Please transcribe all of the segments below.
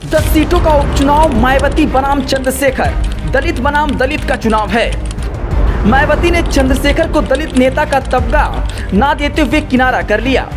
10 सीटों का उपचुनाव, मायावती बनाम चंद्रशेखर, दलित बनाम दलित का चुनाव है। मायावती ने चंद्रशेखर को दलित नेता का तमगा ना देते हुए किनारा कर लिया।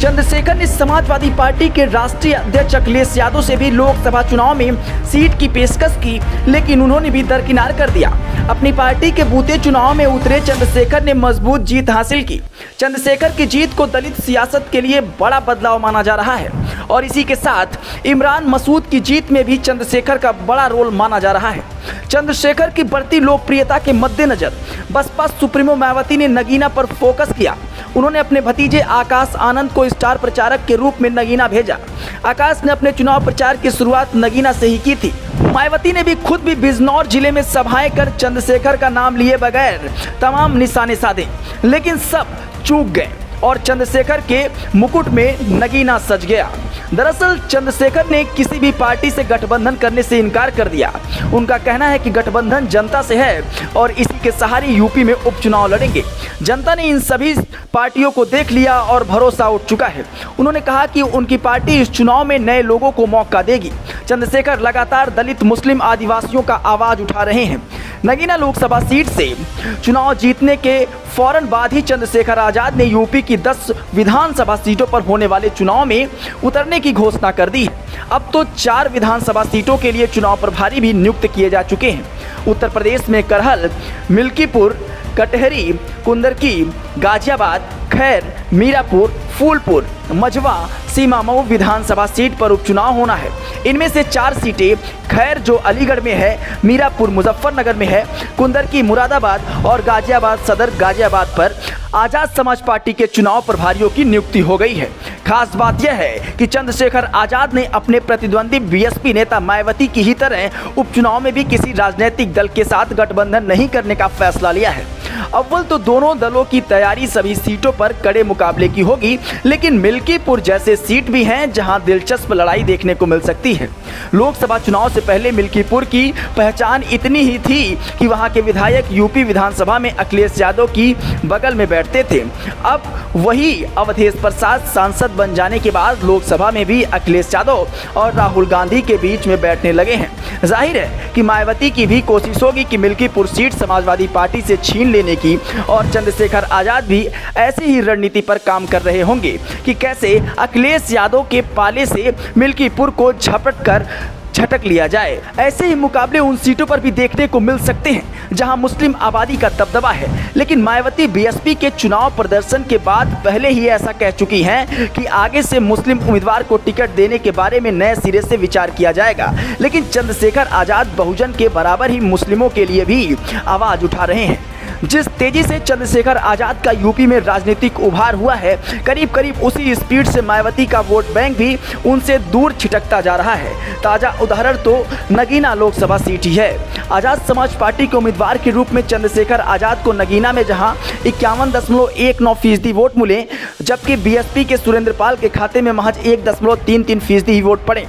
चंद्रशेखर ने समाजवादी पार्टी के राष्ट्रीय अध्यक्ष अखिलेश यादव से भी लोकसभा चुनाव में सीट की पेशकश की, लेकिन उन्होंने भी दरकिनार कर दिया। अपनी पार्टी के बूते चुनाव में उतरे चंद्रशेखर ने मजबूत जीत हासिल की। चंद्रशेखर की जीत को दलित सियासत के लिए बड़ा बदलाव माना जा रहा है और इसी के साथ इमरान मसूद की जीत में भी चंद्रशेखर का बड़ा रोल माना जा रहा है। चंद्रशेखर की बढ़ती लोकप्रियता के मद्देनजर बसपा सुप्रीमो मायावती ने नगीना पर फोकस किया। उन्होंने अपने भतीजे आकाश आनंद को स्टार प्रचारक के रूप में नगीना भेजा। आकाश ने अपने चुनाव प्रचार की शुरुआत नगीना से ही की थी। मायावती ने भी खुद भी बिजनौर जिले में सभाएं कर चंद्रशेखर का नाम लिए बगैर तमाम निशाने साधे, लेकिन सब चूक गए और चंद्रशेखर के मुकुट में नगीना सज गया। दरअसल चंद्रशेखर ने किसी भी पार्टी से गठबंधन करने से इनकार कर दिया। उनका कहना है कि गठबंधन जनता से है और इसी के सहारे यूपी में उपचुनाव लड़ेंगे। जनता ने इन सभी पार्टियों को देख लिया और भरोसा उठ चुका है। उन्होंने कहा कि उनकी पार्टी इस चुनाव में नए लोगों को मौका देगी। चंद्रशेखर लगातार दलित, मुस्लिम, आदिवासियों का आवाज उठा रहे हैं। नगीना लोकसभा सीट से चुनाव जीतने के फौरन बाद ही चंद्रशेखर आजाद ने यूपी की 10 विधानसभा सीटों पर होने वाले चुनाव में उतरने की घोषणा कर दी। अब तो 4 विधानसभा सीटों के लिए चुनाव प्रभारी भी नियुक्त किए जा चुके हैं। उत्तर प्रदेश में करहल, मिल्कीपुर, कटहरी, कुंदरकी, गाजियाबाद, खैर, मीरापुर, फूलपुर, मझवा, सीमामऊ विधानसभा सीट पर उपचुनाव होना है। इनमें से 4 सीटें खैर जो अलीगढ़ में है, मीरापुर मुजफ्फरनगर में है, कुंदरकी मुरादाबाद और गाजियाबाद सदर गाजियाबाद पर आजाद समाज पार्टी के चुनाव प्रभारियों की नियुक्ति हो गई है। खास बात यह है कि चंद्रशेखर आजाद ने अपने प्रतिद्वंदी बीएसपी नेता मायावती की ही तरह उपचुनाव में भी किसी राजनीतिक दल के साथ गठबंधन नहीं करने का फैसला लिया है। अव्वल तो दोनों दलों की तैयारी सभी सीटों पर कड़े मुकाबले की होगी, लेकिन मिल्कीपुर जैसे सीट भी हैं जहां दिलचस्प लड़ाई देखने को मिल सकती है। लोकसभा चुनाव से पहले मिल्कीपुर की पहचान इतनी ही थी कि वहां के विधायक यूपी विधानसभा में अखिलेश यादव की बगल में बैठते थे। अब वही अवधेश प्रसाद सांसद बन जाने के बाद लोकसभा में भी अखिलेश यादव और राहुल गांधी के बीच में बैठने लगे हैं। जाहिर है कि मायावती की भी कोशिश होगी कि मिल्कीपुर सीट समाजवादी पार्टी से छीन लेने की, और चंद्रशेखर आजाद भी ऐसी ही रणनीति पर काम कर रहे होंगे कि कैसे अखिलेश यादव के पाले से मिल्कीपुर को झटक लिया जाए। ऐसे ही मुकाबले उन सीटों पर भी देखने को मिल सकते हैं जहां मुस्लिम आबादी का दबदबा है, लेकिन मायावती बीएसपी के चुनाव प्रदर्शन के बाद पहले ही ऐसा कह चुकी हैं कि आगे से मुस्लिम उम्मीदवार को टिकट देने के बारे में नए सिरे से विचार किया जाएगा। लेकिन चंद्रशेखर आजाद बहुजन के बराबर ही मुस्लिमों के लिए भी आवाज उठा रहे हैं। जिस तेजी से चंद्रशेखर आजाद का यूपी में राजनीतिक उभार हुआ है, करीब करीब उसी स्पीड से मायावती का वोट बैंक भी उनसे दूर छिटकता जा रहा है। ताज़ा उदाहरण तो नगीना लोकसभा सीट ही है। आजाद समाज पार्टी के उम्मीदवार के रूप में चंद्रशेखर आजाद को नगीना में जहां 51.19% वोट मिले, जबकि बीएसपी के सुरेंद्र पाल के खाते में महज 1.33% ही वोट पड़े।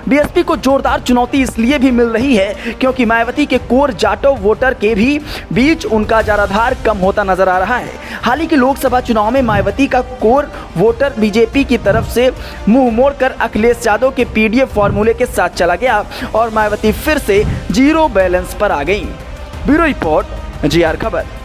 बीएसपी को जोरदार चुनौती इसलिए भी मिल रही है क्योंकि मायावती के कोर जाटव वोटर के भी बीच उनका जनाधार कम होता नजर आ रहा है। हाल ही के लोकसभा चुनाव में मायावती का कोर वोटर बीजेपी की तरफ से मुंह मोड़कर अखिलेश यादव के पीडीएफ फॉर्मूले के साथ चला गया और मायावती फिर से जीरो बैलेंस पर आ गई। ब्यूरो रिपोर्ट, जीआर खबर।